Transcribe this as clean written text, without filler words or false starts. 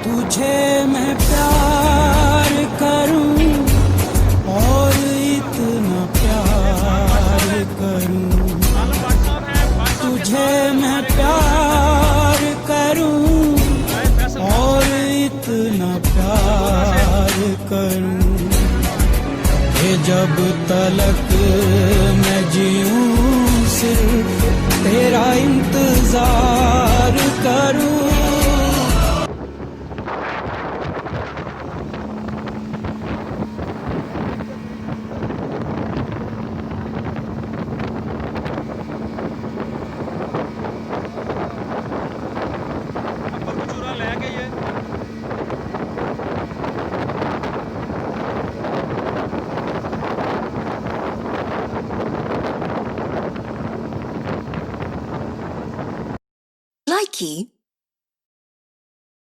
तुझे मैं प्यार करूं और इतना प्यार करूं, तुझे मैं प्यार करूं और इतना प्यार करूं कि जब तलक मैं जीऊं सिर्फ तेरा इंतजार करूं। Likey